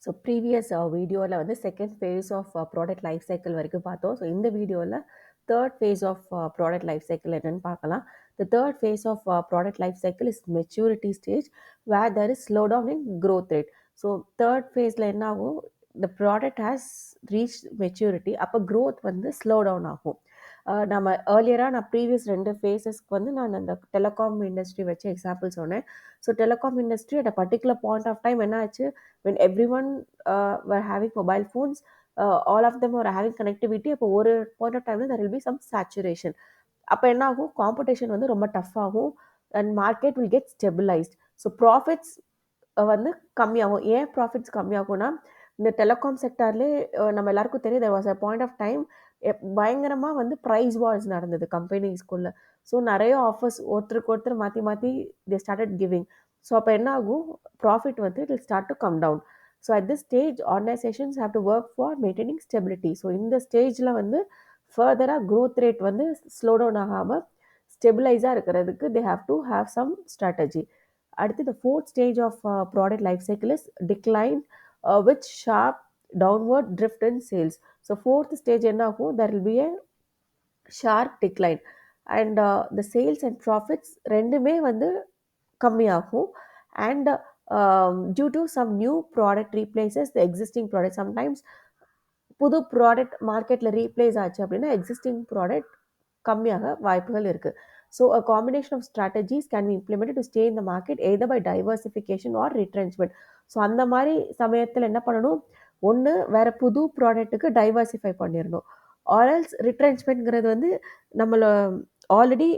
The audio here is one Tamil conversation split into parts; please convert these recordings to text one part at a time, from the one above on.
ஸோ ப்ரீவியஸ் வீடியோவில் வந்து second phase of product life cycle வரைக்கும் பார்த்தோம். ஸோ இந்த வீடியோவில் third phase of product life cycle என்னன்னு பார்க்கலாம். The third phase of product life cycle is maturity stage where there is slow down in growth rate. So third ஃபேஸில் என்ன ஆகும், the product has reach maturity, அப்போ growth வந்து ஸ்லோ டவுன் ஆகும். நம்ம ஏர்லியராக நான் ப்ரீவியஸ் 2 ஃபேஸஸ்க்கு வந்து நான் அந்த டெலிகாம் இண்டஸ்ட்ரி வச்சு எக்ஸாம்பிள் சொன்னேன். So telecom industry at a particular point of time என்ன ஆச்சு, when everyone were having mobile phones, all of them were having connectivity, அப்போ ஒரு பாயிண்ட் ஆஃப் டைமில் there will be some saturation. அப்போ என்ன ஆகும், காம்படிஷன் வந்து ரொம்ப டஃப் ஆகும் and market will get stabilised. So profits வந்து கம்மியாகும். ஏன் ப்ராஃபிட்ஸ் கம்மியாகும்னா, இந்த டெலிகாம் செக்டார்லேயே நம்ம எல்லாருக்கும் தெரியும், there was a point of time பயங்கரமாக வந்து ப்ரைஸ் வார்ஸ் நடந்தது கம்பெனிஸ்குள்ள. ஸோ நிறைய ஆஃபர்ஸ் ஒருத்தருக்கு ஒருத்தர் மாற்றி மாற்றி they started giving. ஸோ அப்போ என்ன ஆகும், ப்ராஃபிட் வந்து it will start to come down. So at this stage organizations have to work for maintaining stability. So இந்த ஸ்டேஜில் வந்து ஃபர்தராக growth rate வந்து ஸ்லோ டவுன் ஆகாமல் ஸ்டெபிளைஸாக இருக்கிறதுக்கு they have to have some strategy. அடுத்து the fourth stage of product life cycle is decline with sharp downward drift in sales. So fourth stage என்ன ஆகும், there will be a sharp decline and the sales and profits ரெண்டுமே வந்து கம்மியாகும். And due to some new product replaces the existing product. Sometimes புது ப்ராடக்ட் மார்க்கெட்டில் ரீப்ளேஸ் ஆச்சு அப்படின்னா எக்ஸிஸ்டிங் ப்ராடக்ட் கம்மியாக வாய்ப்புகள் இருக்குது. So a combination of strategies can be implemented to stay in the market either by diversification or retrenchment. So அந்த மாதிரி சமயத்தில் என்ன பண்ணணும், ஒன்று வேறு புது ப்ராடக்ட்டுக்கு டைவர்சிஃபை பண்ணிடணும், ஆர்எல்ஸ் ரிட்ரென்ச்மெண்ட்ங்கிறது வந்து நம்மளை ஆல்ரெடி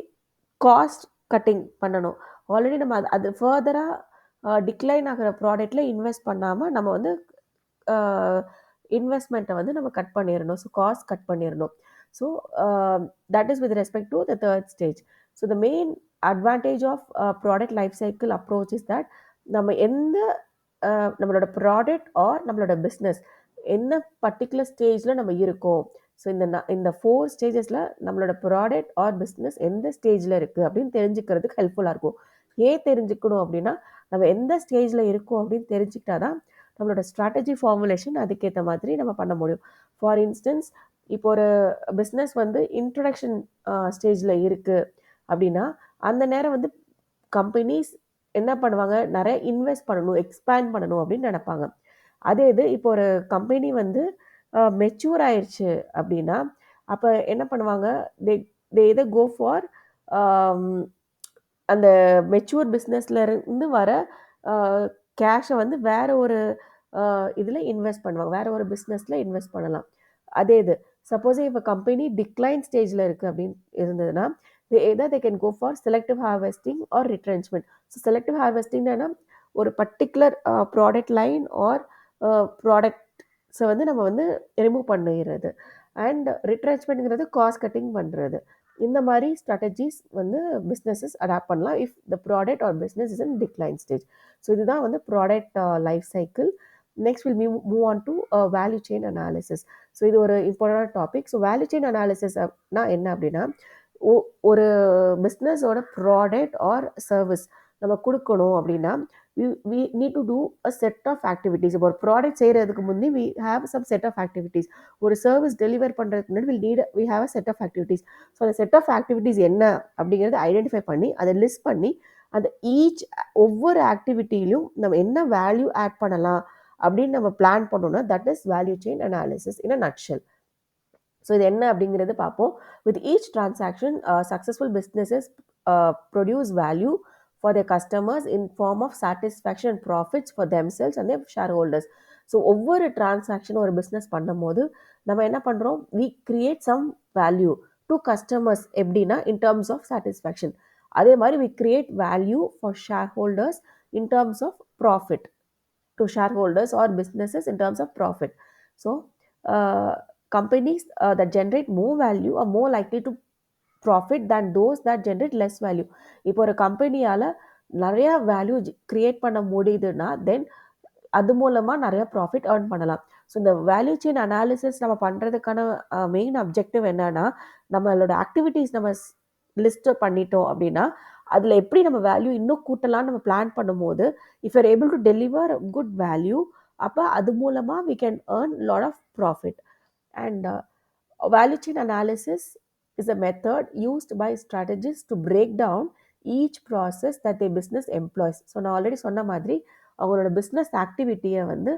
காஸ்ட் கட்டிங் பண்ணணும். ஆல்ரெடி நம்ம அது ஃபர்தராக டிக்ளைன் ஆகிற ப்ராடக்டில் இன்வெஸ்ட் பண்ணாமல் நம்ம வந்து இன்வெஸ்ட்மெண்ட்டை வந்து நம்ம கட் பண்ணிடணும். ஸோ காஸ்ட் கட் பண்ணிடணும். So that is with respect to the third stage. So the main advantage of product life cycle approach is that நம்ம எந்த நம்மளோட ப்ராடக்ட் ஆர் நம்மளோட பிஸ்னஸ் என்ன பர்டிகுலர் ஸ்டேஜில் நம்ம இருக்கோம். ஸோ இந்த 4 ஸ்டேஜஸில் நம்மளோட ப்ராடக்ட் ஆர் பிஸ்னஸ் எந்த ஸ்டேஜில் இருக்குது அப்படின்னு தெரிஞ்சுக்கிறதுக்கு ஹெல்ப்ஃபுல்லாக இருக்கும். ஏன் தெரிஞ்சுக்கணும் அப்படின்னா, நம்ம எந்த ஸ்டேஜில் இருக்கோம் அப்படின்னு தெரிஞ்சுக்கிட்டா தான் நம்மளோட ஸ்ட்ராட்டஜி ஃபார்முலேஷன் அதுக்கேற்ற மாதிரி நம்ம பண்ண முடியும். ஃபார் இன்ஸ்டன்ஸ், இப்போ ஒரு பிஸ்னஸ் வந்து இன்ட்ரடக்ஷன் ஸ்டேஜில் இருக்குது அப்படின்னா, அந்த நேரம் வந்து கம்பெனிஸ் என்ன பண்ணுவாங்க, நிறைய இன்வெஸ்ட் பண்ணணும், எக்ஸ்பேண்ட் பண்ணணும் அப்படின்னு நினைப்பாங்க. அதே இது இப்போ ஒரு கம்பெனி வந்து மெச்சூர் ஆயிடுச்சு அப்படின்னா, அப்போ என்ன பண்ணுவாங்க, தே இதை கோ ஃபார் அந்த மெச்சூர் பிஸ்னஸில் இருந்து வர கேஷை வந்து வேற ஒரு இதில் இன்வெஸ்ட் பண்ணுவாங்க, வேற ஒரு பிஸ்னஸில் இன்வெஸ்ட் பண்ணலாம். அதே இது சப்போஸ் இப்போ கம்பெனி டிக்ளைன் ஸ்டேஜில் இருக்குது அப்படின்னு இருந்ததுன்னா, either they can go for selective harvesting or retrenchment. So selective ஹார்வெஸ்டிங்னா ஒரு பர்டிகுலர் ப்ராடக்ட் லைன் ஆர் ப்ராடக்ட்ஸை வந்து நம்ம வந்து ரிமூவ் பண்ணிடுறது. அண்ட் ரிட்ரென்ச்மெண்ட்ங்கிறது காஸ்ட் கட்டிங் பண்ணுறது. இந்த மாதிரி ஸ்ட்ராட்டஜிஸ் வந்து பிஸ்னஸஸ் அடாப்ட் பண்ணலாம் if the product or business is in decline stage. So இதுதான் வந்து product life cycle. Next will move on to value chain analysis. So இது ஒரு important topic. So value chain அனாலிசிஸ்னா என்ன அப்படின்னா, ஒரு பிஸ்னஸோட ப்ராடக்ட் ஆர் சர்வீஸ் நம்ம கொடுக்கணும் அப்படின்னா we need to do a set of activities. இப்போ ஒரு ப்ராடக்ட் செய்கிறதுக்கு முந்தி we have some set of activities. ஒரு சர்வீஸ் டெலிவர் பண்ணுறதுக்கு முன்னாடி we have a set of activities. So அந்த செட் ஆஃப் ஆக்டிவிட்டீஸ் என்ன அப்படிங்கிறத ஐடென்டிஃபை பண்ணி அதை லிஸ்ட் பண்ணி அந்த ஒவ்வொரு ஆக்டிவிட்டிலையும் நம்ம என்ன வேல்யூ ஆட் பண்ணலாம் அப்படின்னு நம்ம பிளான் பண்ணோம்னா that is value chain analysis in a nutshell. So இது என்ன அப்படிங்கிறது பார்ப்போம். With each transaction successful businesses produce value for their customers in form of satisfaction and profits for themselves and their shareholders. So ஒவ்வொரு டிரான்சாக்ஷனும் ஒரு பிஸ்னஸ் பண்ணும்போது நம்ம என்ன பண்ணுறோம், we create some value to customers. எப்படின்னா in terms of satisfaction. அதே மாதிரி we create value for shareholders in terms of profit to shareholders or businesses in terms of profit. So companies that generate more value are more likely to profit than those that generate less value. இப்போ ஒரு கம்பெனியால் நிறைய வேல்யூ கிரியேட் பண்ண முடியுதுன்னா தென் அது மூலமாக நிறைய ப்ராஃபிட் ஏர்ன் பண்ணலாம். ஸோ இந்த வேல்யூ செயின் அனாலிசிஸ் நம்ம பண்ணுறதுக்கான மெயின் அப்ஜெக்டிவ் என்னன்னா, நம்மளோட ஆக்டிவிட்டீஸ் நம்ம லிஸ்ட் பண்ணிட்டோம் அப்படின்னா அதில் எப்படி நம்ம வேல்யூ இன்னும் கூட்டலாம்னு நம்ம பிளான் பண்ணும்போது if you're able to deliver good value அப்போ அது மூலமாக we can earn lot of profit. And value chain analysis is a method used by strategists to break down each process that their business employs. So நான் ஆல்ரெடி சொன்ன மாதிரி அவங்களோட பிஸ்னஸ் ஆக்டிவிட்டியை வந்து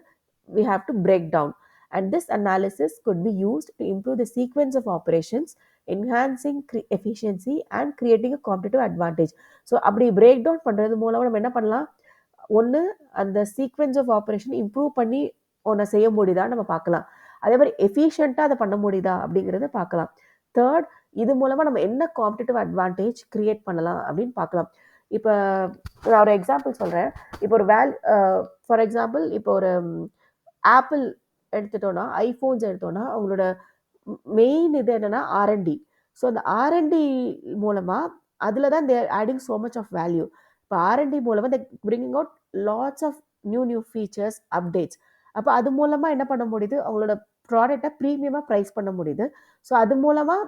we have to break down. And this analysis could be used to improve the sequence of operations, enhancing efficiency and creating a competitive advantage. So அப்படி பிரேக் டவுன் பண்ணுறது மூலமாக நம்ம என்ன பண்ணலாம், ஒன்று அந்த சீக்வென்ஸ் ஆஃப் ஆப்ரேஷன் இம்ப்ரூவ் பண்ணி ஒன்றை செய்ய முடியுதான்னு நம்ம பார்க்கலாம். அதே மாதிரி எஃபிஷியண்ட்டாக அதை பண்ண முடியுதா அப்படிங்கிறத பார்க்கலாம். தேர்ட், இது மூலமாக நம்ம என்ன காம்படிட்டிவ் அட்வான்டேஜ் கிரியேட் பண்ணலாம் அப்படின்னு பார்க்கலாம். இப்போ நான் ஒரு எக்ஸாம்பிள் சொல்கிறேன். இப்போ ஒரு ஃபார் எக்ஸாம்பிள் இப்போ ஒரு ஆப்பிள் எடுத்துட்டோன்னா, ஐஃபோன்ஸ் எடுத்தோன்னா அவங்களோட மெயின் இது என்னென்னா ஆர்என்டி. ஸோ அந்த ஆர்என்டி மூலமாக அதில் தான் they're adding so much of value. இப்போ ஆர்என்டி மூலமாக the bringing out lots of new features, updates. அப்போ அது மூலமாக என்ன பண்ண முடியுது, அவங்களோட ப்ராடக்டை ப்ரீமியமாக ப்ரைஸ் பண்ண முடியுது. ஸோ அது மூலமாக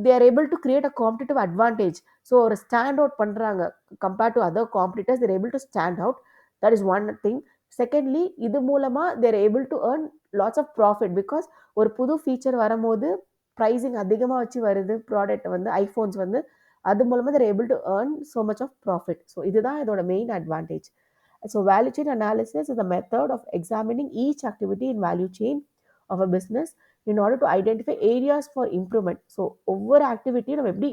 they are able to create a competitive advantage. So ஒரு ஸ்டாண்ட் அவுட் பண்ணுறாங்க compared to other competitors, they're able to stand out. That is one thing. Secondly, இது மூலமாக they're able to earn lots of profit. Because ஒரு புது ஃபீச்சர் வரும்போது ப்ரைஸிங் அதிகமாக வச்சு வருது ப்ராடக்ட் வந்து, ஐஃபோன்ஸ் வந்து, அது மூலமாக they're able to earn so much of profit. So இதுதான் இதோட main advantage. So value chain analysis is a method of examining each activity in value chain of a business in order to identify areas for improvement. So ஒவ்வொரு ஆக்டிவிட்டியும் நம்ம எப்படி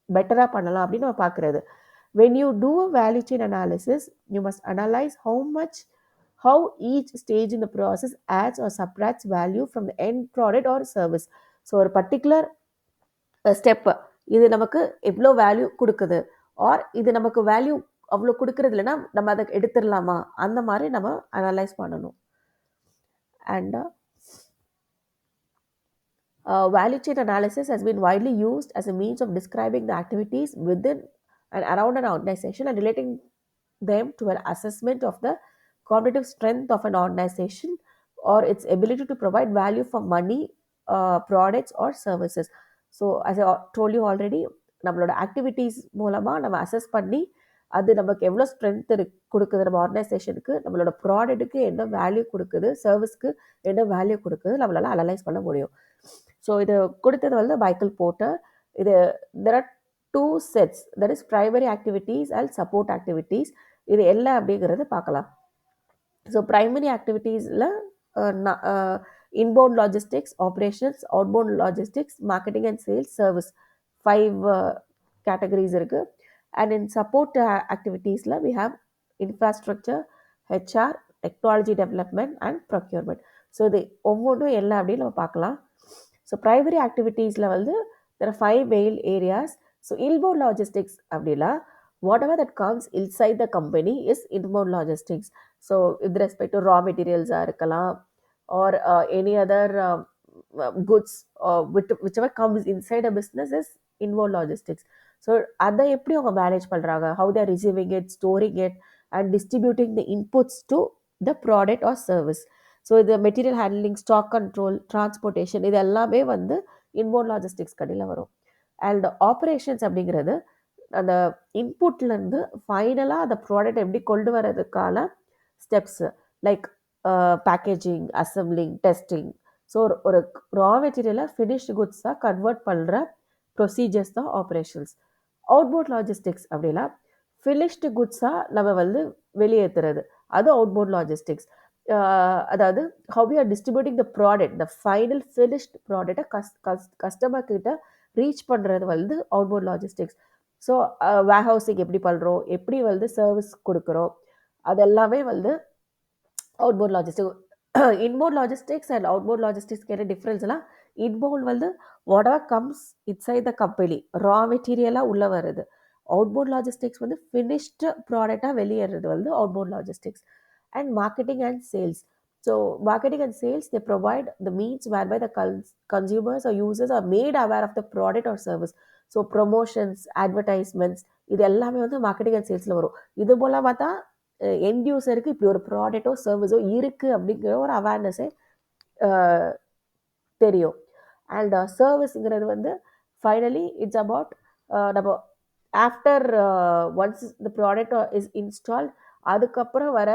பெட்டராக பண்ணலாம் அப்படின்னு நம்ம பார்க்குறது. When you do a value chain analysis, you must analyze how each stage in the process adds or subtracts value from the end product or service. So ஒரு பர்டிகுலர் ஸ்டெப்பு இது நமக்கு எவ்வளோ வேல்யூ கொடுக்குது, ஆர் இது நமக்கு வேல்யூ அவ்வளோ கொடுக்கறது இல்லைன்னா நம்ம அதை எடுத்துடலாமா, அந்த மாதிரி நம்ம அனலைஸ் பண்ணணும். And value chain analysis has been widely used as a means of describing the activities within and around an organization and relating them to an assessment of the cognitive strength of an organization or its ability to provide value for money, products or services. So as I told you already, நம்மளோட ஆக்டிவிட்டீஸ் மூலமாக நம்ம அசஸ் பண்ணி அது நமக்கு எவ்வளோ ஸ்ட்ரென்த் கொடுக்குது, நம்ம ஆர்கனைசேஷனுக்கு நம்மளோட ப்ராடக்ட்டுக்கு என்ன வேல்யூ கொடுக்குது, சர்வீஸ்க்கு என்ன வேல்யூ கொடுக்குது, நம்மளால அனலைஸ் பண்ண முடியும். ஸோ இது கொடுத்தது வந்து மைக்கேல் போர்ட்டர். இது there are 2 sets, that is primary activities and support activities. இது எல்லாம் அப்படிங்கிறது பார்க்கலாம். ஸோ ப்ரைமரி ஆக்டிவிட்டீஸில் inbound logistics, operations, outbound logistics, marketing and sales, service, 5 categories இருக்குது. And in support activities, we have infrastructure, HR, technology development and procurement. So the ஒவ்வொன்றும் எல்லாம் அப்படி நம்ம பார்க்கலாம். ஸோ ப்ரைமரி ஆக்டிவிட்டீஸில் வந்து there are 5 main areas. So inbound logistics அப்படின்னா whatever that comes inside the company is inbound logistics. So with respect to raw materials இருக்கலாம், or any other goods, whichever comes inside a business is inbound logistics. So அதை எப்படி அவங்க மேனேஜ் பண்ணுறாங்க, how they're receiving it, storing it and distributing the inputs to the product or service. So இது material handling, stock control, transportation, இது எல்லாமே வந்து இன்பவுண்ட் லாஜிஸ்டிக்ஸ் கடையில் வரும். அண்ட் ஆப்ரேஷன்ஸ் அப்படிங்கிறது அந்த இன்புட்லேருந்து ஃபைனலாக அந்த ப்ராடக்ட் எப்படி கொண்டு வரதுக்கான steps, like packaging, assembling, testing. So ஒரு ரா மெட்டீரியலை ஃபினிஷ்டு குட்ஸாக கன்வெர்ட் பண்ணுற ப்ரொசீஜர்ஸ் தான் ஆப்ரேஷன்ஸ். அவுட்பவுண்ட் லாஜிஸ்டிக்ஸ் அப்படின்னா ஃபினிஷ்டு குட்ஸாக நம்ம வந்து வெளியேற்றுறது, அது அவுட்பவுண்ட் லாஜிஸ்டிக்ஸ். அதாவது how you are distributing the product, the final finished ப்ராடக்டை கஸ்டமர் கிட்ட ரீச் பண்ணுறது வந்து outbound logistics. So warehousing எப்படி பண்ணுறோம், எப்படி வந்து சர்வீஸ் கொடுக்குறோம், அதெல்லாமே வந்து outbound logistic. Inbound logistics and outbound லாஜிஸ்டிக்ஸ்க்கு என்ன டிஃப்ரென்ஸ்லாம், இன்பவுண்ட் வந்து whatever comes inside the company, ரா மெட்டீரியலாக உள்ளே வருது. அவுட்பவுண்ட் லாஜிஸ்டிக்ஸ் வந்து ஃபினிஷ்டு ப்ராடக்டாக வெளியேறது வந்து outbound logistics. And marketing and sales. So marketing and sales, they provide the means whereby the consumers or users are made aware of the product or service. So promotions, advertisements, இது எல்லாமே வந்து மார்க்கெட்டிங் அண்ட் சேல்ஸில் வரும். இது மூலமாக தான் எண்ட் யூசருக்கு இப்படி ஒரு ப்ராடக்டோ சர்வீஸோ இருக்குது அப்படிங்கிற ஒரு அவேர்னஸே தெரியும். அண்ட் சர்வீஸுங்கிறது வந்து ஃபைனலி இட்ஸ் அபவுட் நம்ம after once the product is installed, அதுக்கப்புறம் வர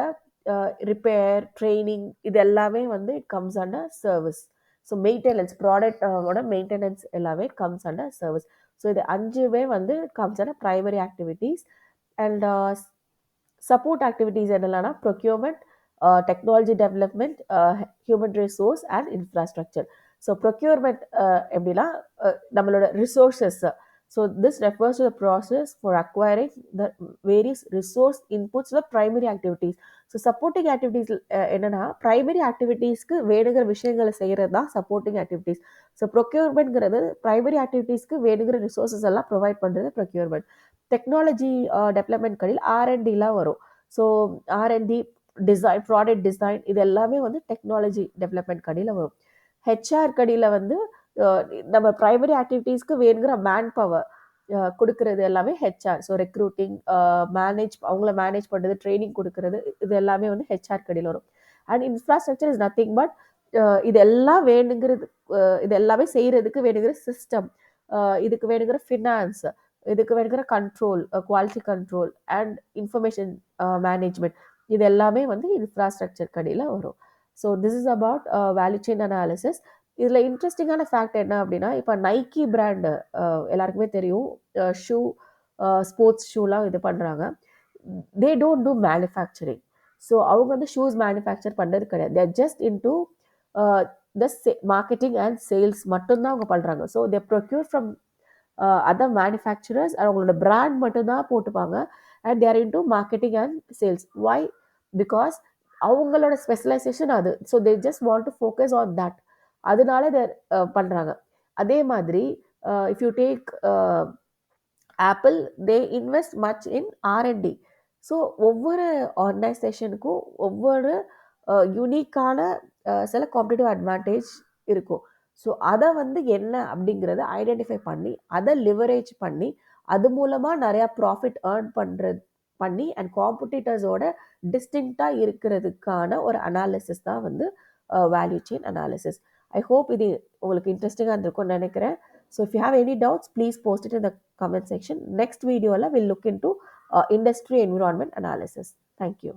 ரிப்பேர், ட்ரெய்னிங் இது எல்லாமே வந்து it comes under service. So maintenance product ஓட மெயின்டெனன்ஸ் எல்லாமே கம்ஸ் அண்டர் சர்வீஸ். ஸோ இது 5மே வந்து comes under primary activities. And support activities என்னெல்லாம்னா procurement, technology development, human resource and infrastructure. So procurement எப்படின்னா நம்மளோட resources. So this refers to the process for acquiring the various resource inputs to the primary activities. So supporting activities என்னன்னா primary activitiesக்கு வேணுங்கிற விஷயங்களை செய்யறது தான் supporting activities. So procurement primary activitiesக்கு வேணுங்கிற resources எல்லாம் provide பண்றது procurement. Technology development கடையில் R&Dலாம் வரும். So R&D design, product design இது எல்லாமே வந்து டெக்னாலஜி டெவலப்மெண்ட் கடையில் வரும். ஹெச்ஆர் கடையில் வந்து நம்ம ப்ரைமரி ஆக்டிவிட்டீஸ்க்கு வேணுங்கிற மேன் பவர் கொடுக்கறது எல்லாமே ஹெச்ஆர். ஸோ ரெக்ரூட்டிங், அவங்கள மேனேஜ் பண்ணுறது, ட்ரைனிங் கொடுக்கறது இது எல்லாமே வந்து ஹெச்ஆர் கடையில் வரும். And infrastructure is nothing but இதெல்லாம் வேணுங்கிறது, இது எல்லாமே செய்கிறதுக்கு வேணுங்கிற சிஸ்டம், இதுக்கு வேணுங்கிற ஃபினான்ஸ், இதுக்கு வேணுங்கிற control, quality control and information management இது எல்லாமே வந்து இன்ஃப்ராஸ்ட்ரக்சர் கடையில் வரும். So this is about value chain analysis. இதில் இன்ட்ரெஸ்டிங்கான ஃபேக்ட் என்ன அப்படின்னா, இப்போ நைக்கி பிராண்டு எல்லாருக்குமே தெரியும், ஷூ, ஸ்போர்ட்ஸ் ஷூலாம் இது பண்ணுறாங்க. They don't do manufacturing. So அவங்க வந்து ஷூஸ் மேனுஃபேக்சர் பண்ணுறது கிடையாது. They're just into the marketing and sales மட்டும்தான் அவங்க பண்ணுறாங்க. So they procure from other manufacturers. அவங்களோட பிராண்ட் மட்டும்தான் போட்டுப்பாங்க. And they're into marketing and sales. Why? Because அவங்களோட ஸ்பெஷலைசேஷன் அது. So they just want to focus on that. அதனால இதை பண்ணுறாங்க. அதே மாதிரி if you take Apple, they invest much in R&D. So ஒவ்வொரு ஆர்கனைசேஷனுக்கும் ஒவ்வொரு யூனிக்கான சில காம்படிட்டிவ் அட்வான்டேஜ் இருக்கும். ஸோ அதை வந்து என்ன அப்படிங்கிறத ஐடென்டிஃபை பண்ணி அதை லிவரேஜ் பண்ணி அது மூலமாக நிறையா ப்ராஃபிட் ஏர்ன் பண்ணி அண்ட் காம்படிட்டர்ஸோட டிஸ்டிங்க்டாக இருக்கிறதுக்கான ஒரு அனாலிசிஸ் தான் வந்து value chain analysis. I hope இது உங்களுக்கு இன்ட்ரெஸ்டிங்காக இருந்திருக்கும்னு நினைக்கிறேன். So if you have any doubts, please post it in the comment section. Next video we'll look into industry environment analysis. Thank you.